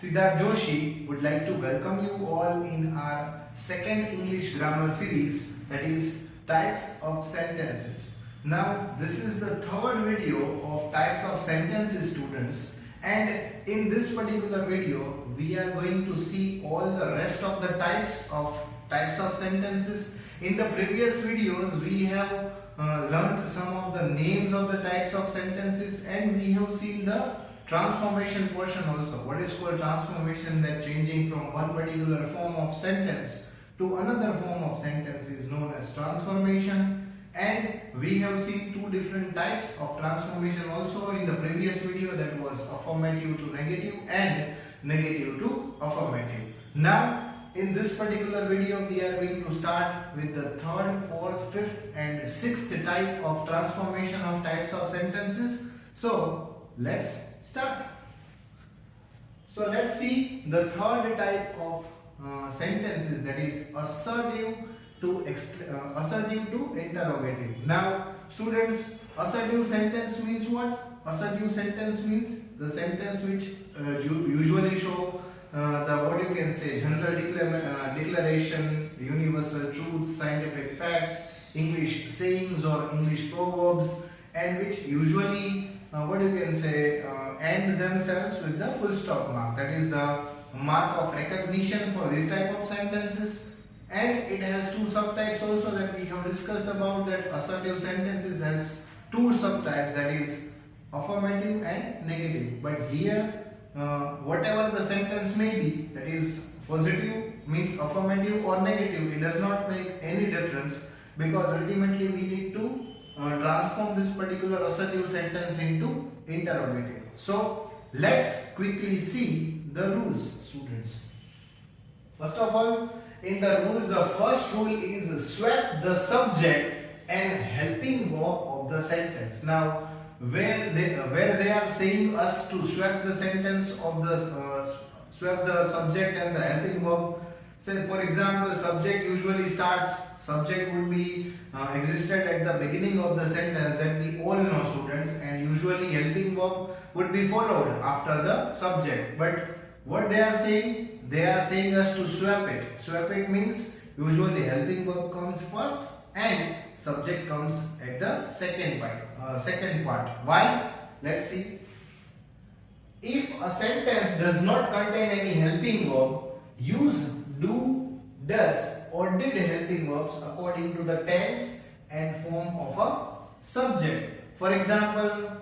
Siddharth Joshi would like to welcome you all in our second English grammar series, that is types of sentences. Now this is the third video of types of sentences, students, and in this particular video we are going to see all the rest of the types of sentences. In the previous videos we have learnt some of the names of the types of sentences, and we have seen the transformation portion also. What is called transformation, that changing from one particular form of sentence to another form of sentence is known as transformation. And we have seen two different types of transformation also in the previous video, that was affirmative to negative and negative to affirmative. Now in this particular video we are going to start with the third, fourth, fifth and sixth type of transformation of types of sentences. So let's start. So let's see the third type of sentences, that is assertive to interrogative. Now students, assertive sentence means what? Assertive sentence means the sentence which usually show the, what you can say, general declaration, universal truth, scientific facts, English sayings or English proverbs, and which usually what you can say end themselves with the full stop mark. That is the mark of recognition for this type of sentences. And it has two subtypes also that we have discussed about, that assertive sentences has two subtypes, that is affirmative and negative. But here whatever the sentence may be, that is positive means affirmative or negative, it does not make any difference, because ultimately we need to transform this particular assertive sentence into interrogative. So let's quickly see the rules, students. First of all, in the rules, the first rule is swap the subject and helping verb of the sentence. Now where they are saying us to swap the sentence of the swap the subject and the helping verb. Say for example, subject usually starts, subject would be existed at the beginning of the sentence, that we all know, students, and usually helping verb would be followed after the subject. But what they are saying us to swap it. Swap it means usually helping verb comes first and subject comes at the second part. Why? Let's see. If a sentence does not contain any helping verb, use do, does or did helping verbs according to the tense and form of a subject. For example,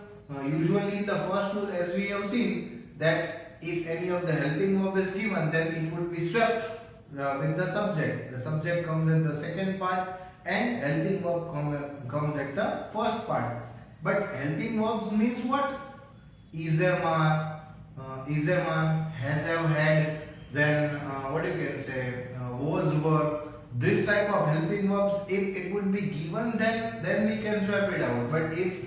usually in the first rule, as we have seen, that if any of the helping verb is given, then it would be swapped with the subject. The subject comes in the second part and helping verb comes at the first part. But helping verbs means what? Is a has have had, then what you can say, was, were. This type of helping verbs, if it would be given, then we can swap it out. But if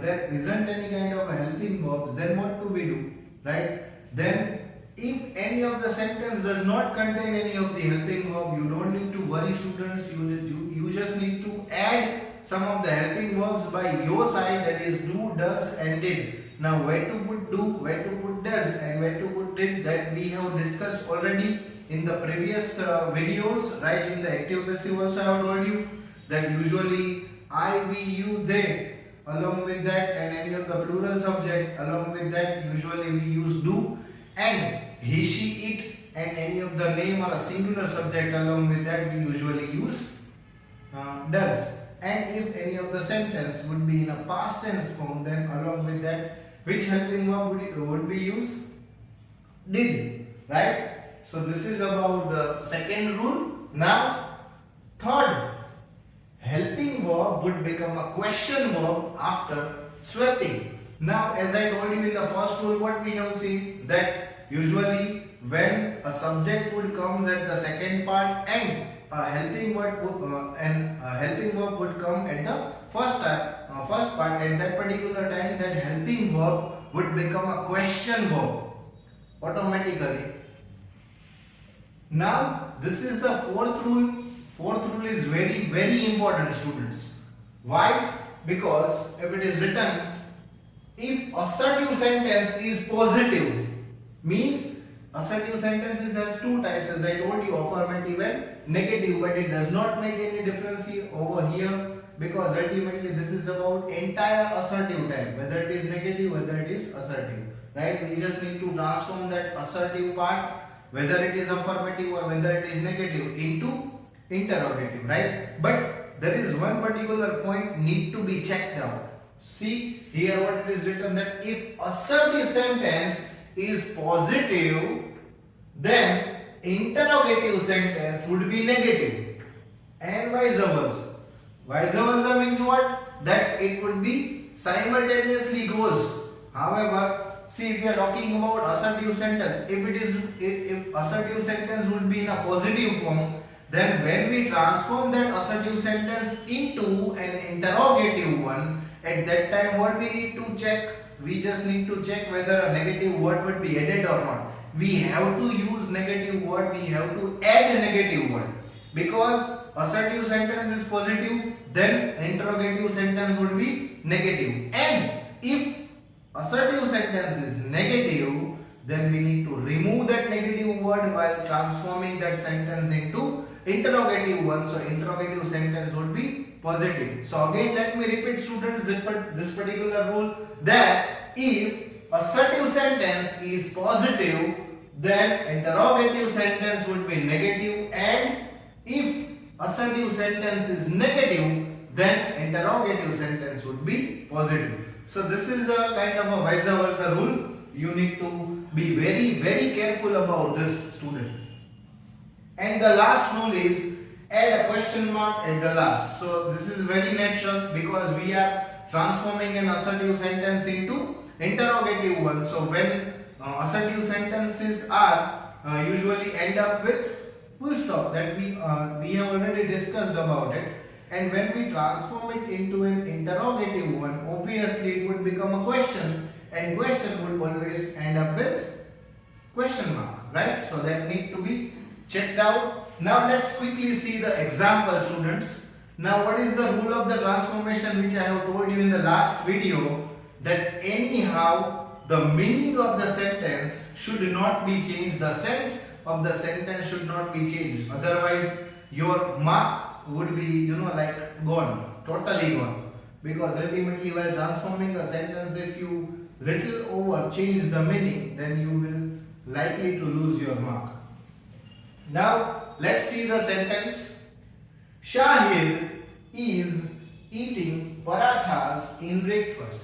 there isn't any kind of a helping verbs, then what do we do, right? Then if any of the sentence does not contain any of the helping verb, you don't need to worry, students. You just need to add some of the helping verbs by your side, that is do, does and did. Now where to put do, where to put does and where to put did, that we have discussed already in the previous videos, right? In the active passive also I have told you that usually I, we, you, they, along with that, and any of the plural subject along with that, usually we use do, and he, she, it, and any of the name or a singular subject along with that, we usually use does. And if any of the sentence would be in a past tense form, then along with that, which helping verb would be used? Did, right? So this is about the second rule. Now third, helping verb would become a question verb after swapping. Now as I told you in the first rule, what we have seen, that usually when a subject would comes at the second part and a helping verb would come at the first part, at that particular time that helping verb would become a question verb automatically. Now this is the fourth rule. Fourth rule is very, very important, students. Why? Because if it is written, if assertive sentence is positive, means Assertive sentences has two types, as I told you, affirmative and negative, but it does not make any difference here, over here, because ultimately this is about entire assertive type, whether it is negative, whether it is assertive, right? We just need to transform that assertive part, whether it is affirmative or whether it is negative, into interrogative, right? But there is one particular point need to be checked out. See here what it is written, that if assertive sentence is positive, then interrogative sentence would be negative, and vice versa. Vice versa means what? That it would be simultaneously goes. However, see, if you are talking about assertive sentence, if assertive sentence would be in a positive form, then when we transform that assertive sentence into an interrogative one, at that time what we need to check? We just need to check whether a negative word would be added or not. We have to use negative word, we have to add a negative word. Because assertive sentence is positive, then interrogative sentence would be negative. And if assertive sentence is negative, then we need to remove that negative word while transforming that sentence into interrogative one. So interrogative sentence would be positive. So again, let me repeat, students, this particular rule, that if assertive sentence is positive, then interrogative sentence would be negative, and if assertive sentence is negative, then interrogative sentence would be positive. So this is a kind of a vice versa rule. You need to be very careful about this, student. And the last rule is add a question mark at the last. So this is very natural because we are transforming an assertive sentence into interrogative one. So when assertive sentences are usually end up with full stop, that we have already discussed about it, and when we transform it into an interrogative one, obviously it would become a question, and question would always end up with question mark, right? So that need to be checked out. Now let's quickly see the example, students. Now what is the rule of the transformation which I have told you in the last video, that anyhow the meaning of the sentence should not be changed, the sense of the sentence should not be changed, otherwise your mark would be like gone, totally gone, because ultimately while transforming a sentence, if you little over change the meaning, then you will likely to lose your mark. Now let's see the sentence. Shahid is eating parathas in breakfast.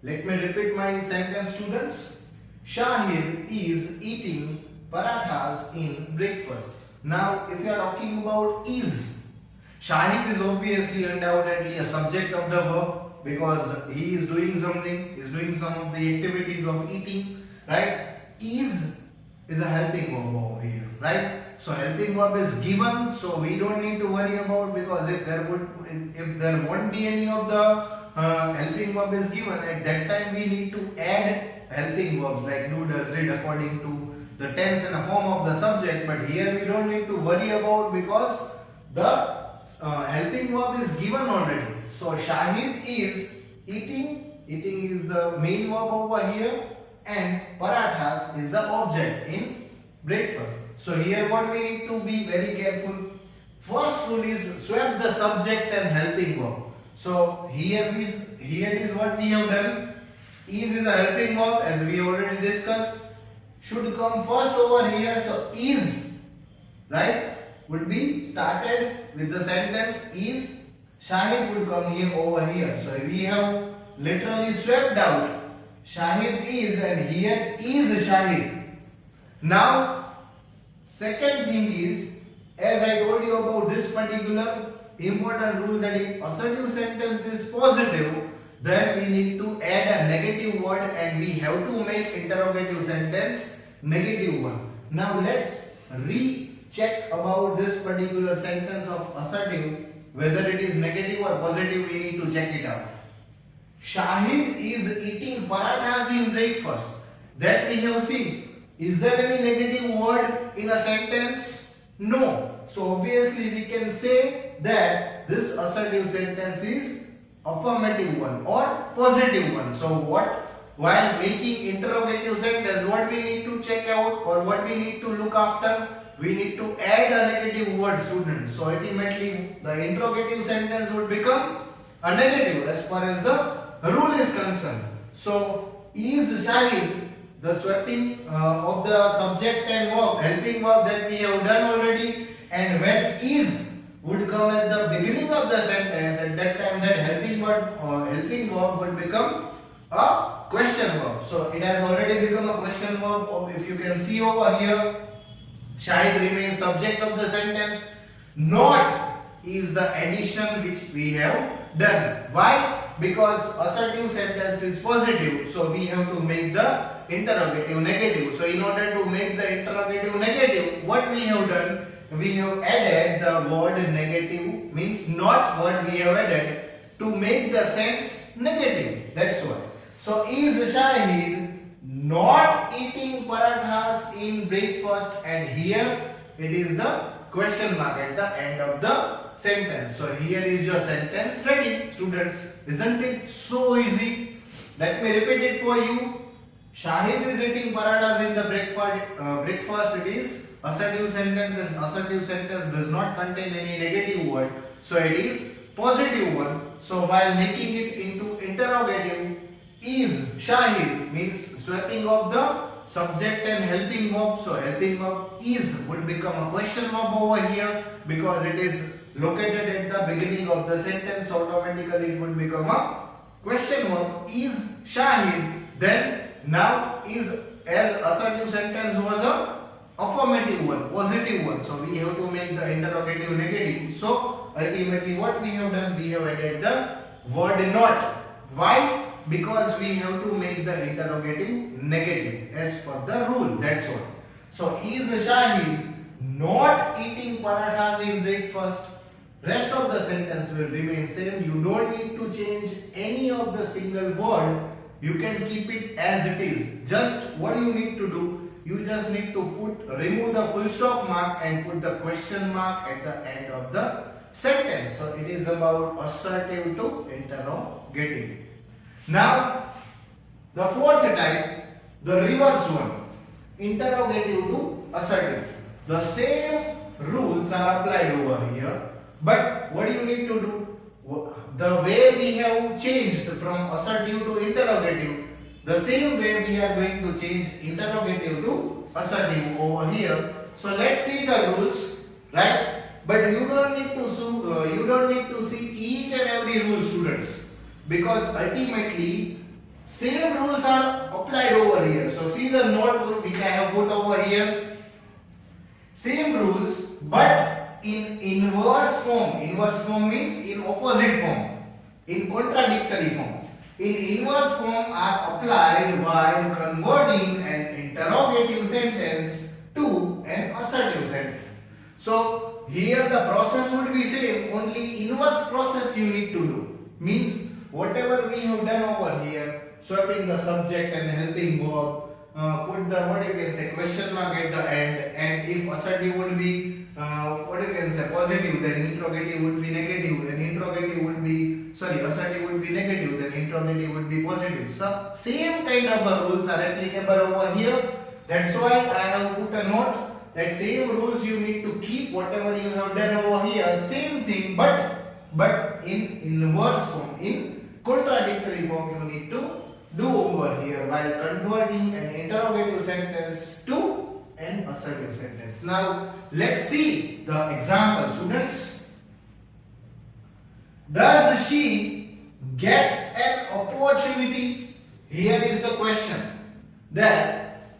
Let me repeat my sentence, students. Shahid is eating parathas in breakfast. Now if you are talking about is, Shahid is obviously undoubtedly a subject of the verb, because he is doing something, is doing some of the activities of eating, right? Is a helping verb over here, right? So helping verb is given, so we don't need to worry about, because if there won't be any of the helping verb is given, at that time we need to add helping verbs like do, does, did, according to the tense and the form of the subject. But here we don't need to worry about, because the helping verb is given already. So Shahid is eating, eating is the main verb over here, and parathas is the object in breakfast. So here what we need to be very careful. First rule is swap the subject and helping verb. So here is what we have done. Is a helping verb, as we already discussed, should come first over here. So is, right, would be started with the sentence is. Shahid would come here over here. So we have literally swapped out Shahid is, and here is Shahid. Now second thing is, as I told you about this particular important rule, that if assertive sentence is positive, then we need to add a negative word, and we have to make interrogative sentence negative one. Now let's recheck about this particular sentence of assertive, whether it is negative or positive. We need to check it out. Shahid is eating parathas in breakfast. That we have seen. Is there any negative word in a sentence? No. So obviously we can say that this assertive sentence is affirmative one or positive one. So what while making interrogative sentence, what we need to check out or what we need to look after? We need to add a negative word, students. So ultimately the interrogative sentence would become a negative as far as the rule is concerned. So is Shahid, the swapping of the subject and verb, helping verb that we have done already, and when is would come at the beginning of the sentence, at that time that helping verb would become a question verb. So it has already become a question verb. If you can see over here, Shahid remains subject of the sentence. Not is the addition which we have done. Why? Because assertive sentence is positive, so we have to make the interrogative negative. So in order to make the interrogative negative, what we have done? We have added the word negative, means not word we have added to make the sense negative. That's why. So is Shahid not eating parathas in breakfast? And here it is the question mark at the end of the sentence. So here is your sentence ready, students. Isn't it so easy? Let me repeat it for you. Shahid is eating parathas in the breakfast. It is assertive sentence, and assertive sentence does not contain any negative word, so it is positive one. So while making it into interrogative, is Shahid means swapping of the subject and helping verb. So helping verb is would become a question verb over here because it is located at the beginning of the sentence. Automatically it would become a question verb. Is Shahid. Then now is, as assertive sentence was a affirmative one, positive one, so we have to make the interrogative negative. So ultimately what we have done, we have added the word not. Why? Because we have to make the interrogative negative as per the rule. That's all. So is Shahid not eating parathas in breakfast? Rest of the sentence will remain same. You don't need to change any of the single word. You can keep it as it is. Just what you need to do, you just need to remove the full stop mark and put the question mark at the end of the sentence. So it is about assertive to interrogative. Now the fourth type, the reverse one, interrogative to assertive. The same rules are applied over here, but what do you need to do? The way we have changed from assertive to interrogative, the same way we are going to change interrogative to assertive over here. So let's see the rules, right? But you don't need to see each and every rule, students, because ultimately same rules are applied over here. So see the note which I have put over here. Same rules, but in inverse form. Inverse form means in opposite form, in contradictory form. In inverse form are applied while converting an interrogative sentence to an assertive sentence. So here the process would be same, only inverse process you need to do. Means whatever we have done over here, swapping the subject and helping verb, put the question mark at the end, and if assertive would be positive, then interrogative would be negative, and assertive would be negative, then interrogative would be positive. So same kind of rules are applicable over here. That's why I have put a note that same rules you need to keep whatever you have done over here, same thing, but in inverse form, in contradictory form you need to do over here while converting an interrogative sentence to an assertive sentence. Now let's see the example, students. Does she get an opportunity? Here is the question, that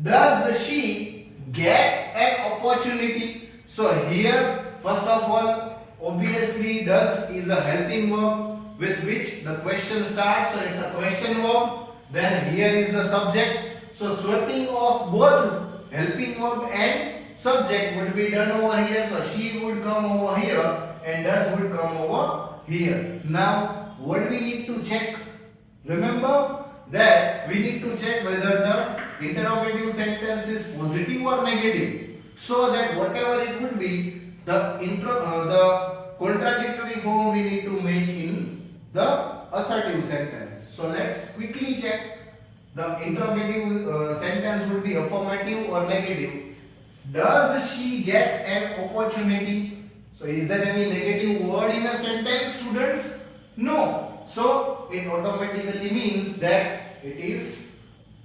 does she get an opportunity? So here first of all, obviously does is a helping verb with which the question starts, so it's a question verb. Then here is the subject, so swapping of both helping verb and subject would be done over here. So she would come over here and does would come over here. Now what we need to check? Remember that we need to check whether the interrogative sentence is positive or negative, so that whatever it would be, the contradictory form we need to make in the assertive sentence. So let's quickly check the interrogative sentence would be affirmative or negative. Does she get an opportunity? So is there any negative word in a sentence, students? No. So it automatically means that it is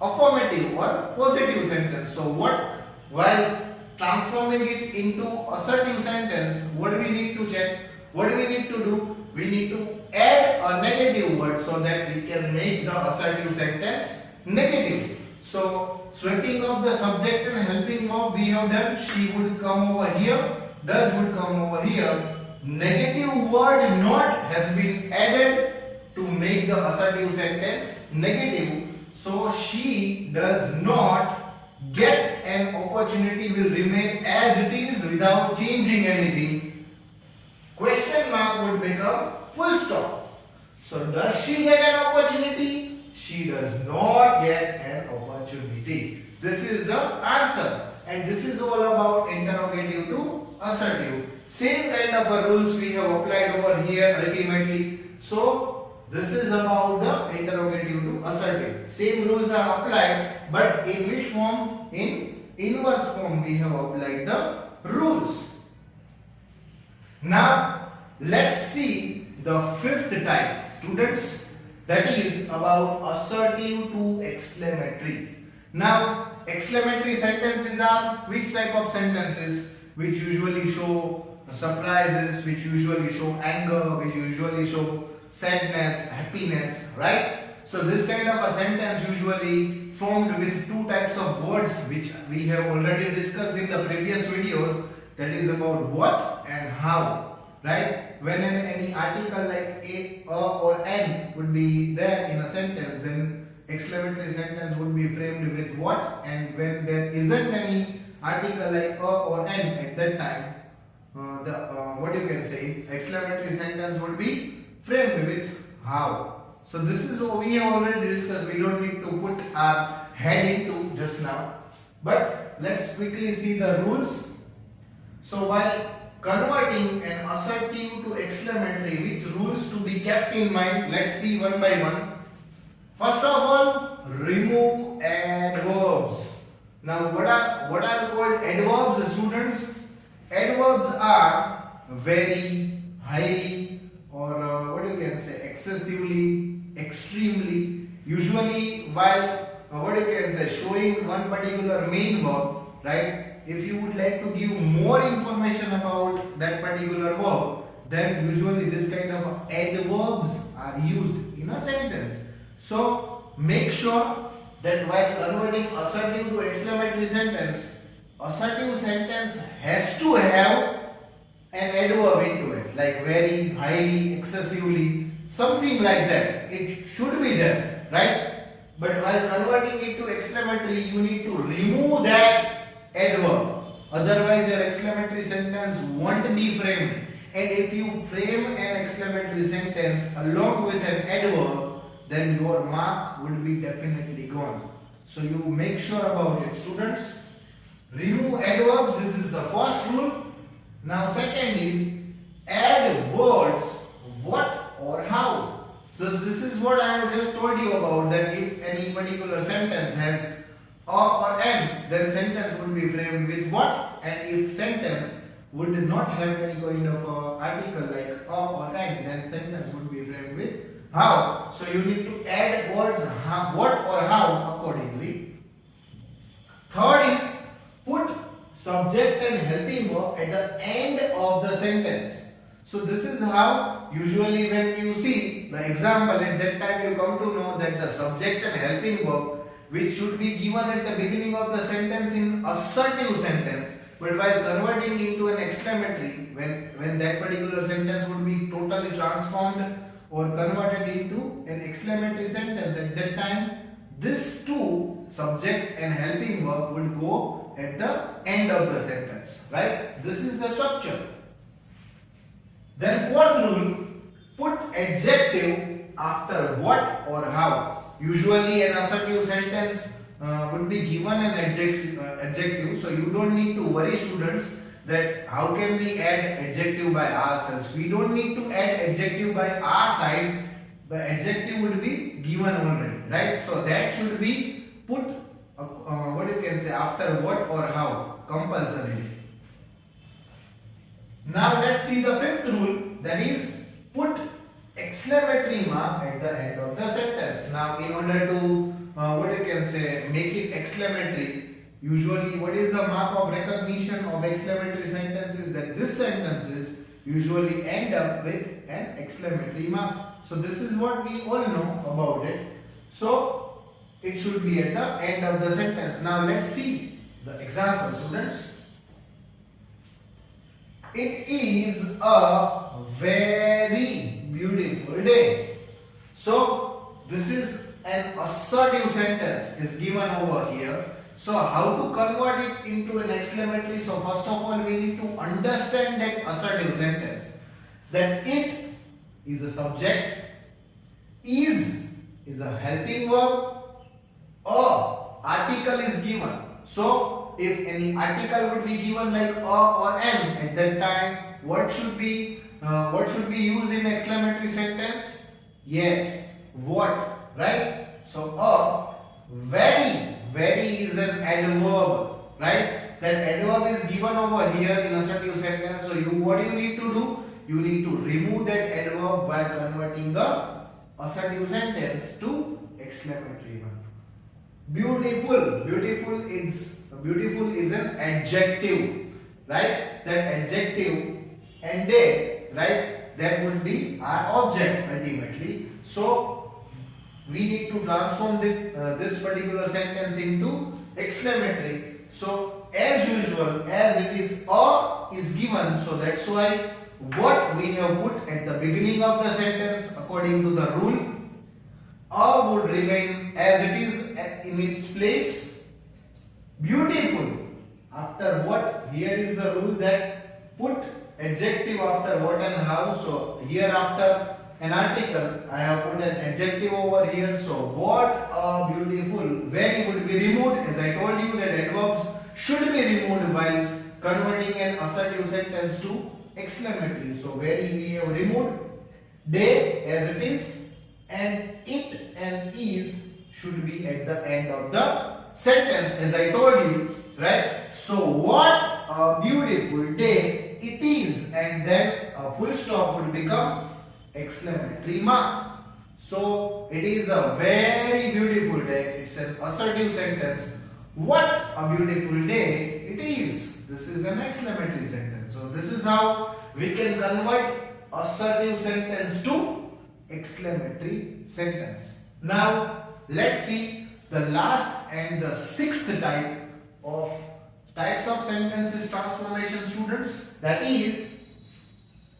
affirmative or positive sentence. So while transforming it into assertive sentence, what do we need to check? What do we need to do? We need to add a negative word so that we can make the assertive sentence negative. So sweeping of the subject and helping verb we have done. She would come over here. Does would come over here. Negative word not has been added to make the assertive sentence negative. So she does not get an opportunity will remain as it is without changing anything. Question mark would become full stop. So does she get an opportunity? She does not get an opportunity. This is the answer. And this is all about interrogative to assertive. Same kind of a rules we have applied over here ultimately. So this is about the interrogative to assertive. Same rules are applied, but in which form? In inverse form we have applied the rules. Now let's see the fifth type, students, that is about assertive to exclamatory. Now exclamatory sentences are which type of sentences? Which usually show surprises, which usually show anger, which usually show sadness, happiness, right? So this kind of a sentence usually formed with two types of words which we have already discussed in the previous videos, that is about what and how, right? When any article like a or an would be there in a sentence, then exclamatory sentence would be framed with what, and when there isn't any article like a or an at that time, what you can say, exclamatory sentence would be framed with how. So this is what we have already discussed. We don't need to put our head into just now. But let's quickly see the rules. So while converting an assertive to exclamatory, which rules to be kept in mind? Let's see one by one. First of all, remove adverbs. Now what are called adverbs, students? Adverbs are very, highly, or what you can say, excessively, extremely. Usually while what you can say, showing one particular main verb, right? If you would like to give more information about that particular verb, then usually this kind of adverbs are used in a sentence. So make sure that while converting assertive to exclamatory sentence, assertive sentence has to have an adverb into it, like very, highly, excessively, something like that. It should be there, right? But while converting it to exclamatory, you need to remove that adverb. Otherwise, your exclamatory sentence won't be framed. And if you frame an exclamatory sentence along with an adverb, then your mark would be definitely gone. So you make sure about it, students. Remove adverbs. This is the first rule. Now second is add words what or how. So this is what I have just told you about, that if any particular sentence has a or an, then sentence would be framed with what, and if sentence would not have any kind of article like a or an, then sentence would be framed with how. So you need to add words what or how accordingly. Third is put subject and helping verb at the end of the sentence. So this is how usually when you see the example, at that time you come to know that the subject and helping verb, which should be given at the beginning of the sentence in assertive sentence, but while converting into an exclamatory, when that particular sentence would be totally transformed or converted into an exclamatory sentence, at that time this two, subject and helping verb, would go at the end of the sentence, right? This is the structure. Then fourth rule, put adjective after what or how. Usually an assertive sentence would be given an adjective, so you don't need to worry, students, that how can we add adjective by ourselves. We don't need to add adjective by our side. The adjective would be given already. right? So that should be put what you can say after what or how compulsorily. Now let's see the fifth rule, that is put exclamatory mark at the end of the sentence. Now in order to what you can say make it exclamatory, usually what is the mark of recognition of exclamatory sentences? That this sentences usually end up with an exclamatory mark. So this is what we all know about it. So it should be at the end of the sentence. Now let's see the example, students. It is a very beautiful day. So this is an assertive sentence is given over here. So how to convert it into an exclamatory? So first of all we need to understand that assertive sentence. That it is a subject, is a helping verb, or article is given. So if any article would be given like a or an, at that time what should be used in exclamatory sentence? Yes, what, right? So a very is an adverb, right? That adverb is given over here in assertive sentence. So what you need to do? You need to remove that adverb by converting the assertive sentence to exclamatory one. Beautiful is an adjective, right? That adjective and day, right? That would be our object ultimately. So we need to transform this particular sentence into exclamatory. So as usual, as it is a is given, so that's why what we have put at the beginning of the sentence according to the rule, a would remain as it is in its place. Beautiful, after what? Here is the rule that put adjective after what and how. So here after an article I have put an adjective over here. So what a beautiful, very would be removed, as I told you that adverbs should be removed while converting an assertive sentence to exclamatory. So very we have removed, day as it is, and it and is should be at the end of the sentence, as I told you, right? So what a beautiful day it is, and then a full stop would become exclamatory mark. So it is a very beautiful day. It's an assertive sentence. What a beautiful day it is. This is an exclamatory sentence. So this is how we can convert assertive sentence to exclamatory sentence. Now let's see the last and the sixth types of sentences transformation, students. That is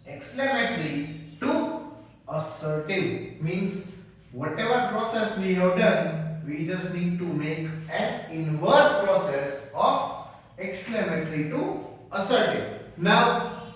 exclamatory to assertive. Means whatever process we have done, we just need to make an inverse process of exclamatory to assertive. Now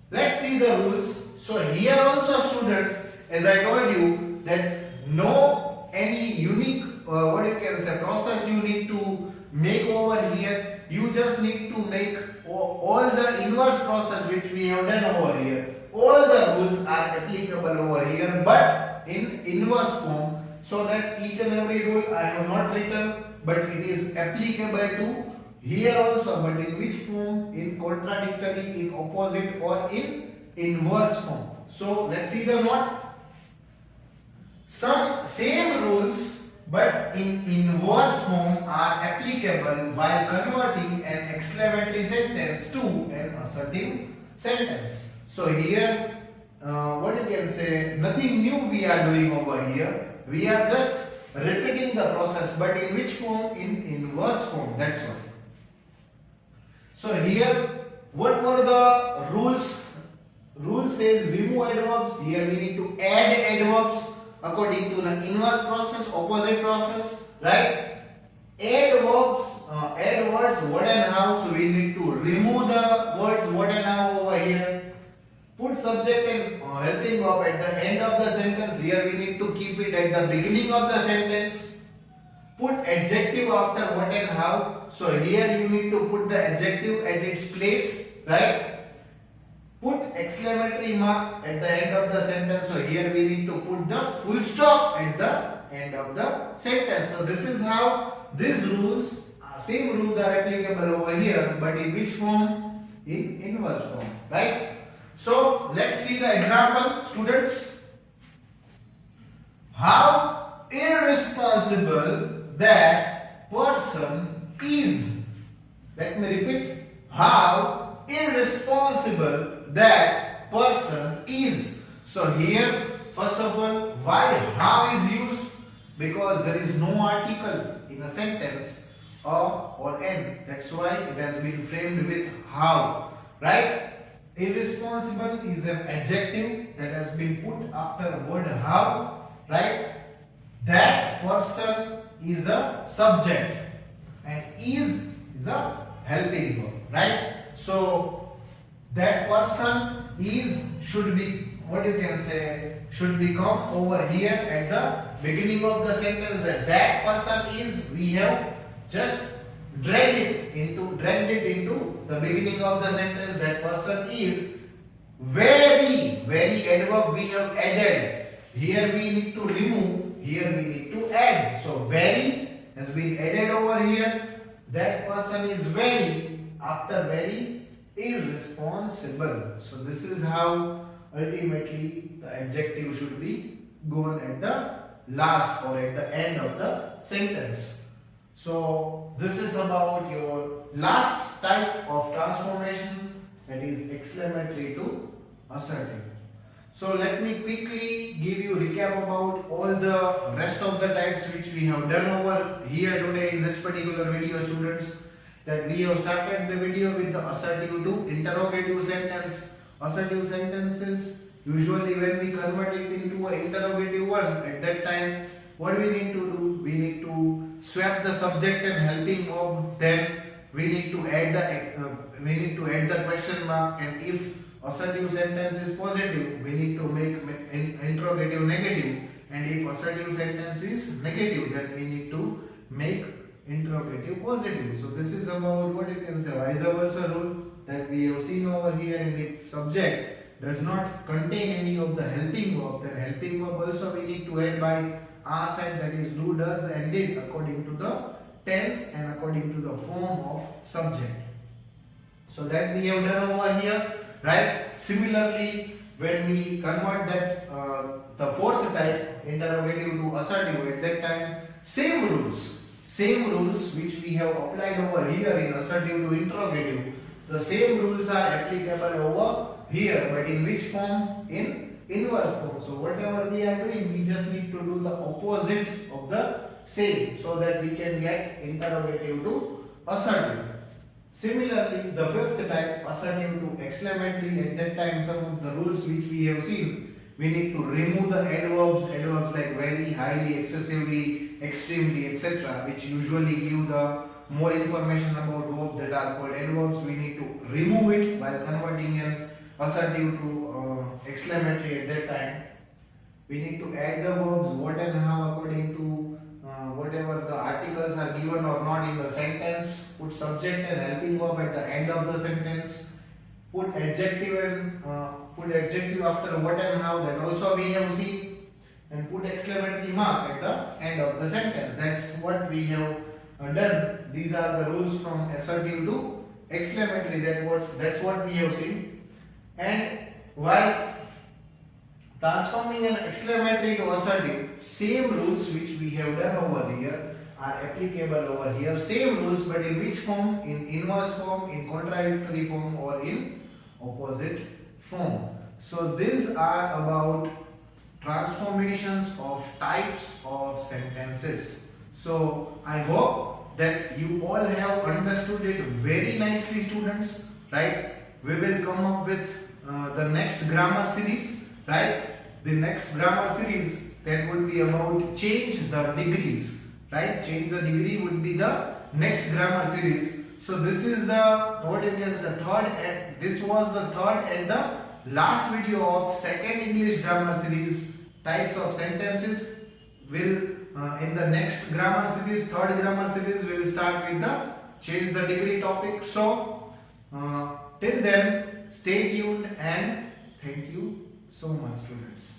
let's see the rules. So here also, students, as I told you that no any unique what you can say process you need to make over here. You just need to make all the inverse process which we have done over here. All the rules are applicable over here, but in inverse form, so that each and every rule I have not written, but it is applicable to here also, but in which form? In contradictory, in opposite, or in inverse form. So let's see the note. Some same rules but in inverse form are applicable while converting an exclamatory sentence to an assertive sentence. So here what you can say, nothing new we are doing over here. We are just repeating the process, but in which form? In inverse form. That's why. So here what were the rules? Rule says remove adverbs. Here we need to add adverbs according to the inverse process, opposite process, right? Add verbs, add words what and how. So we need to remove the words what and how over here. Put subject and helping verb at the end of the sentence. Here we need to keep it at the beginning of the sentence. Put adjective after what and how. So here you need to put the adjective at its place, right? Put exclamatory mark at the end of the sentence. So here we need to put the full stop at the end of the sentence. So this is how these rules, same rules are applicable over here, but in which form? In inverse form, right? So let's see the example, students. How irresponsible that person is. Let me repeat. How irresponsible that person is. So here, first of all, why how is used? Because there is no article in a sentence or an. That's why it has been framed with how, right? Irresponsible is an adjective that has been put after word how, right? That person is a subject and is a helping verb, right? So that person is should be, what you can say, should become over here at the beginning of the sentence. That person is, we have just dragged it into the beginning of the sentence. That person is very adverb we have added. Here we need to remove, here we need to add. So very has been added over here. That person is very, after very, irresponsible. So this is how ultimately the adjective should be gone at the last or at the end of the sentence. So this is about your last type of transformation, that is exclamatory to assertive. So let me quickly give you recap about all the rest of the types which we have done over here today in this particular video, students. That we have started the video with the assertive to interrogative sentence. Assertive sentences, usually when we convert it into an interrogative one, at that time what we need to do? We need to swap the subject and helping verb. Then we need to add the question mark, and if assertive sentence is positive, we need to make interrogative negative, and if assertive sentence is negative, then we need to make interrogative positive. So this is about, what you can say, vice versa rule that we have seen over here. And if subject does not contain any of the helping verb, then helping verb also we need to add by our side, that is do, does and did, according to the tense and according to the form of subject. So that we have done over here, right? Similarly, when we convert that the fourth type, interrogative to assertive, at that time same rules which we have applied over here in assertive to interrogative, the same rules are applicable over here, but in which form? In inverse form. So whatever we are doing, we just need to do the opposite of the same, so that we can get interrogative to assertive. Similarly, the fifth type, assertive to exclamatory, at that time some of the rules which we have seen, we need to remove the adverbs like very, highly, excessively, extremely, etc., which usually give the more information about verbs that are called adverbs. We need to remove it while converting an assertive to exclamatory. At that time we need to add the verbs what and how according to whatever the articles are given or not in the sentence. Put subject and helping verb at the end of the sentence. Put adjective after what and how, that also we have seen. And put exclamatory mark at the end of the sentence. That's what we have done. These are the rules from assertive to exclamatory. That's what we have seen. And while transforming an exclamatory to assertive, same rules which we have done over here are applicable over here. Same rules, but in which form? In inverse form, in contradictory form, or in opposite form. So these are about transformations of types of sentences. So I hope that you all have understood it very nicely, students, right? We will come up with the next grammar series, right? The next grammar series, that would be about change the degrees, right? Change the degree would be the next grammar series. So this is the, what you can say, this was the third and the last video of second English grammar series, types of sentences. Will in the next grammar series, third grammar series, we will start with the change the degree topic. So till then, stay tuned and thank you so much, students.